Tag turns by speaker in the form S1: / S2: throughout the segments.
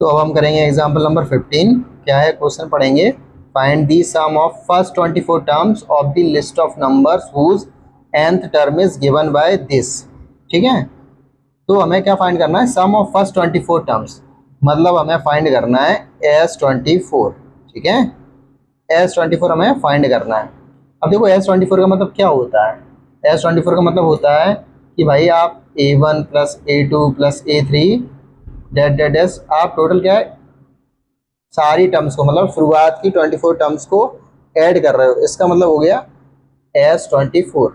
S1: तो अब हम करेंगे एग्जाम्पल नंबर 15। क्या है क्वेश्चन पढ़ेंगे, find the sum of first 24 terms of the list of numbers whose nth term is given by this. ठीक है, तो हमें क्या फाइंड करना है, सम ऑफ फर्स्ट 24 टर्म्स, मतलब हमें फाइंड करना है S24। ठीक है, S24 हमें फाइंड करना है। अब देखो S24 का मतलब क्या होता है, S24 का मतलब होता है कि भाई आप A1 plus A2 plus A3 dot dot S, आप टोटल क्या है सारी टर्म्स को, मतलब शुरुआत की 24 टर्म्स को ऐड कर रहे हो, इसका मतलब हो गया S24।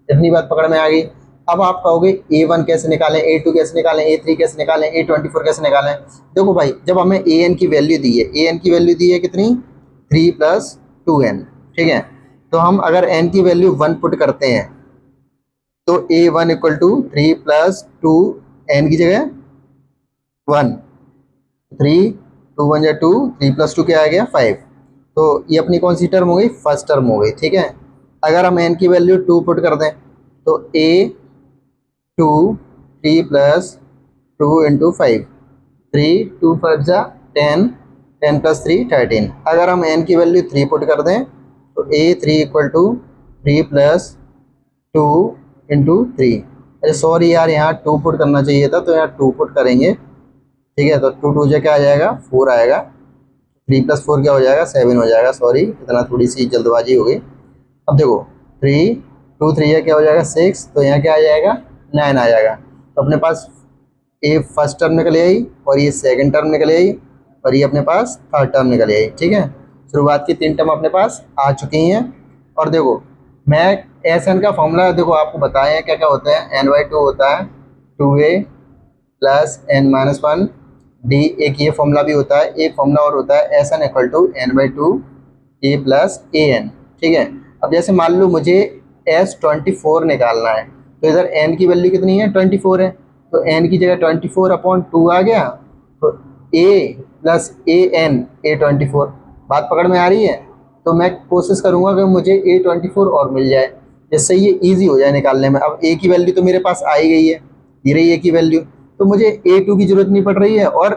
S1: इतनी बात पकड़ में आ गई। अब आप कहोगे A1 कैसे निकालें, A2 कैसे निकालें, A3 कैसे निकालें, A24 कैसे निकालें। देखो भाई, जब हमें AN की वैल्यू दी है, AN की वैल्यू दी है कितनी, 3 प्लस 2N। ठीक है, तो हम अगर N की वैल्यू 1 पुट करते हैं तो A1 equal to 3 plus 2N की जगह 1, 3, 2 1 या 2, 3 प्लस 2 क्या आ गया 5। तो ये अपनी कौन सी टर्म हो गई, फर्स्ट टर्म हो गई। ठीक है, अगर हम n की वैल्यू 2 पुट कर दें तो a 2 3 प्लस 2 इंटू 5, 3 2 5 जा 10, 10 प्लस 3 13। अगर हम n की वैल्यू 3 पुट कर दें तो a 3 equal to 3 plus 2 into 3। अरे सॉरी यार, यहाँ 2 पुट करना चाहिए था, तो यहाँ 2 पुट करेंगे। ठीक है, तो 2 2 जा क्या आ जाएगा 4 आएगा, 3 प्लस 4 क्या हो जाएगा 7 हो जाएगा। सॉरी, इतना थोड़ी सी जल्दबाजी हो गई। अब देखो 3 2 3 या क्या हो जाएगा 6, तो यहाँ क्या आ जाएगा 9 आ जाएगा। तो अपने पास ये फर्स्ट टर्म निकल आई और ये सेकंड टर्म निकल आई और ये अपने पास थर्ड टर्म निकल आई। ठीक है, शुरुआत की 3 टर्म अपने पास आ चुकी हैं। और देखो मैं एस एन का फॉर्मूला देखो आपको बताया क्या क्या होता है, n/2 होता है 2a प्लस n-1 डी, एक ये फॉर्मूला भी होता है, एक फॉर्मूला और होता है S N equal to n/2 A plus A N. ठीक है, अब जैसे मान लो मुझे S24 निकालना है, तो इधर n की वैल्यू कितनी है 24 है, तो n की जगह 24/2 आ गया, तो a plus A N A24। बात पकड़ में आ रही है। तो मैं कोशिश करूंगा कि मुझे A24 और मिल जाए, जिससे ये इजी हो जाए निकालने में। अब a की वैल्यू तो मेरे पास आ ही गई है, ये रही a की वैल्यू, तो मुझे A2 की जरूरत नहीं पड़ रही है और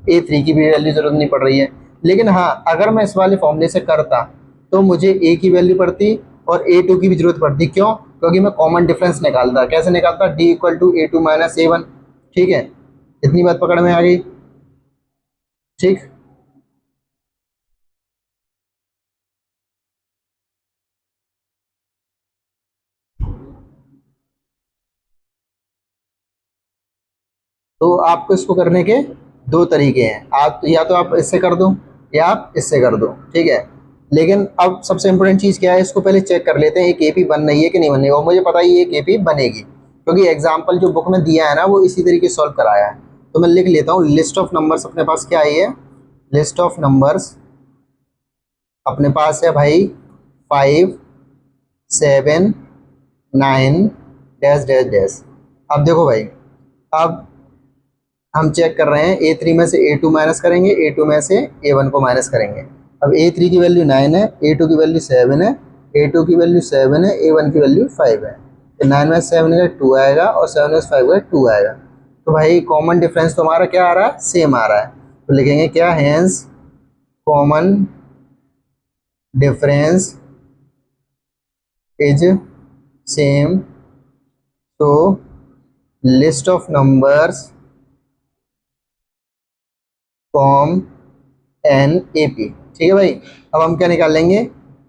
S1: A3 की भी वैल्यू जरूरत नहीं पड़ रही है। लेकिन हाँ, अगर मैं इस वाले फॉर्मूले से करता तो मुझे a की वैल्यू पड़ती और A2 की भी जरूरत पड़ती। क्यों, क्योंकि मैं कॉमन डिफरेंस निकालता। कैसे निकालता, d equal to A2 minus A1। ठीक है, इतनी बात पकड़ में आ गई। ठीक, तो आपको इसको करने के दो तरीके हैं, आप या तो आप इससे कर दो या आप इससे कर दो। ठीक है, लेकिन अब सबसे इम्पोर्टेंट चीज़ क्या है, इसको पहले चेक कर लेते हैं एक एपी बन रही है कि नहीं बन रही है। और मुझे पता ही एक एपी बनेगी, क्योंकि एग्जाम्पल जो बुक में दिया है ना वो इसी तरीके से सॉल्व कराया है। तो मैं लिख लेता हूँ, लिस्ट ऑफ नंबर्स अपने पास क्या आई है, लिस्ट ऑफ नंबर्स अपने पास है भाई 5 7 9 डैश डैश डैश। अब देखो भाई, अब हम चेक कर रहे हैं A3 में से A2 माइनस करेंगे, A2 में से A1 को माइनस करेंगे। अब A3 की वैल्यू 9 है, A2 की वैल्यू 7 है, A2 की वैल्यू 7 है, A1 की वैल्यू 5 है। तो 9 में 7 का 2 आएगा और 7 में 5 का 2 आएगा। तो भाई कॉमन डिफरेंस तो हमारा क्या आ रहा है, सेम आ रहा है। तो लिखेंगे क्या, hence common difference is same, तो list of numbers form an A P. ठीक है भाई, अब हम क्या निकालेंगे,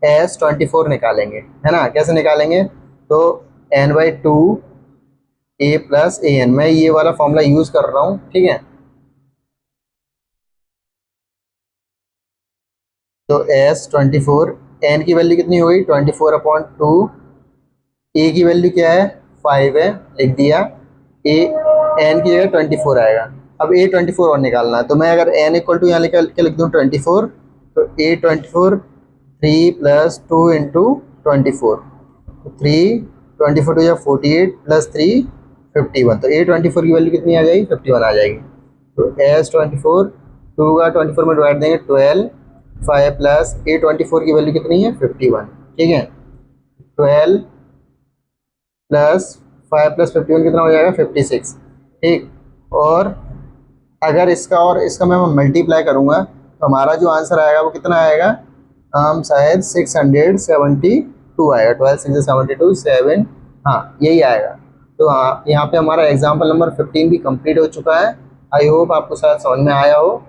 S1: S24 निकालेंगे, है ना। कैसे निकालेंगे, तो n/2 a plus A N, मैं ये वाला फॉर्मूला यूज कर रहा हूँ। ठीक है, तो S24 n की वैल्यू कितनी हो गई 24/2, a की वैल्यू क्या है 5 है, लिख दिया, a n की जगह 24 आएगा। अब A24 और निकालना है, तो मैं अगर n इक्वल टू यहाँ लिख दूँ 24, तो A24 3 प्लस 2 इंटू 24, 3 24 टू या 48 प्लस 3 51। तो A24 की वैल्यू कितनी आ जाएगी 51 आ जाएगी। तो S24 2 का 24 में डिवाइड देंगे 12, 5 प्लस A24 की वैल्यू कितनी है 51। ठीक है, 12 प्लस 5 प्लस 51 कितना हो जाएगा 56। ठीक, और अगर इसका और इसका मैं मल्टीप्लाई करूँगा तो हमारा जो आंसर आएगा वो कितना आएगा, शायद 672 आएगा। 12 6 72 7, हाँ यही आएगा। तो हाँ, यहाँ पे हमारा एग्जाम्पल नंबर 15 भी कंप्लीट हो चुका है। आई होप आपको शायद समझ में आया हो।